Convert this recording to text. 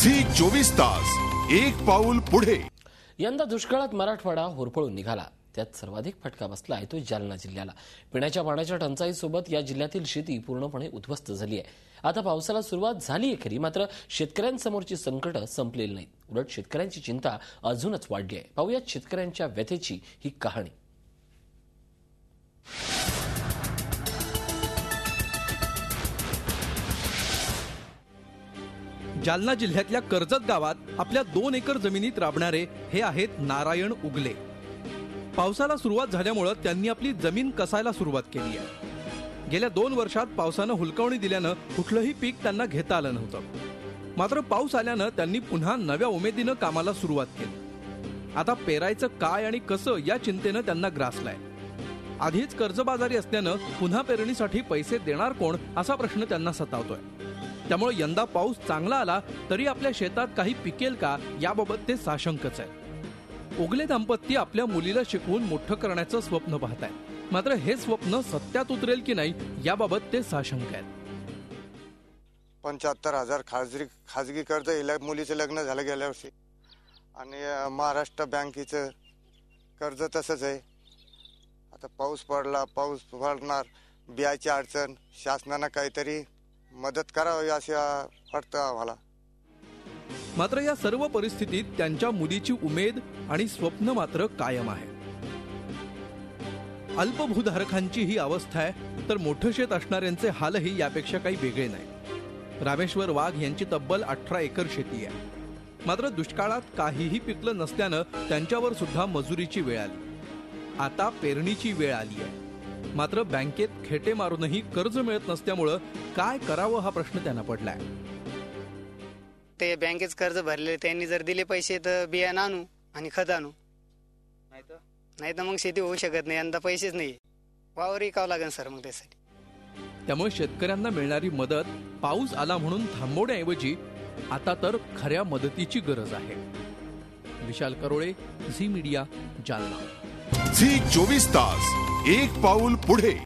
Zee 24 तास एक पाऊल पुढे। यंदा दुष्काळात मराठवाडा होरपळून निघाला। त्यात सर्वाधिक फटका बसलाय तो जालना जिल्ह्याला। पिण्याच्या पाण्याच्या टंचाईसोबत या जिल्ह्यातील शेती पूर्णपणे उद्ध्वस्त झाली आहे। आता पावसाला सुरुवात झाली आहे खरी, मात्र शेतकऱ्यांसमोरची संकट संपलेली नाहीत। उलट शेतकऱ्यांची चिंता अजूनच वाढली आहे। पाहूयात शेतकऱ्यांच्या व्यथेची ही कहाणी। जालना जिल्ह्यातल्या कर्जत गावात आपल्या 2 एकर जमिनीत राबणारे हे आहेत नारायण उगले। पावसाला सुरुवात झाल्यामुळे त्यांनी आपली जमीन कसायला सुरुवात केली आहे। गेल्या 2 वर्षात पावसानं हुलकावणी दिल्यानं कुठलंही पीक त्यांना घेता आलं नव्हतं। मात्र पाऊस आल्यानं त्यांनी पुन्हा नव्या उमेदीनं कामाला सुरुवात केली। आता पेरायचं काय आणि कसं या चिंतेनं त्यांना ग्रासलाय। आधीच कर्जबाजारी असल्यानं पुन्हा पेरणीसाठी पैसे देणार कोण असा प्रश्न त्यांना सतावतोय। त्यामुळे यंदा पाऊस चांगला आला तरी आपल्या शेतात काही पिकेल का याबाबत ते साशंकच आहे। उगले दाम्पत्य आपल्या मुलीला शिकवून मोठं करण्याचं स्वप्न पाहत आहे, मात्र हे स्वप्न सत्यात उतरेल की नाही याबाबत ते साशंक आहेत। 75,000 खाजगी कर्ज मुलीचं लग्न झालं गेल्या वर्षी, आणि महाराष्ट्र बँकेचं कर्ज तसंच आहे। आता पाऊस पडणार, बियाची अडचण, शासनानं काहीतरी मदत करावी असं वाटतं आम्हाला। मात्र या सर्व परिस्थितीत त्यांच्या मुलीची उमेद आणि स्वप्न मात्र कायम आहे। अल्पभूधारकांची ही अवस्था आहे, तर मोठं शेत असणाऱ्यांचे हालही यापेक्षा काही वेगळे नाही। रामेश्वर वाघ यांची तब्बल 18 एकर शेती आहे। मात्र दुष्काळात काहीही पिकलं नसल्यानं त्यांच्यावर सुद्धा मजुरीची वेळ आली। आता पेरणीची वेळ आली आहे, मात्र बँकेत खेटे मारूनही कर्ज मिळत नसल्यामुळे काय करावं हा प्रश्न त्यांना पडलाय। ते बँकेच कर्ज भरले, त्यांनी जर दिले पैसे तर बियाणं आणू आणि खत आणू, नाही तर मग शेती होऊ शकत नाही। यंदा पैसेच नाही, वावर विकावं लागेल सर मग त्यासाठी। त्यामुळे शेतकऱ्यांना मिळणारी मदत पाऊस आला म्हणून थांबवण्याऐवजी आता तर खऱ्या मदतीची गरज आहे। Vishal Karole, Zee Media, Jalna. Zee 24 तास एक पाऊल पुढे।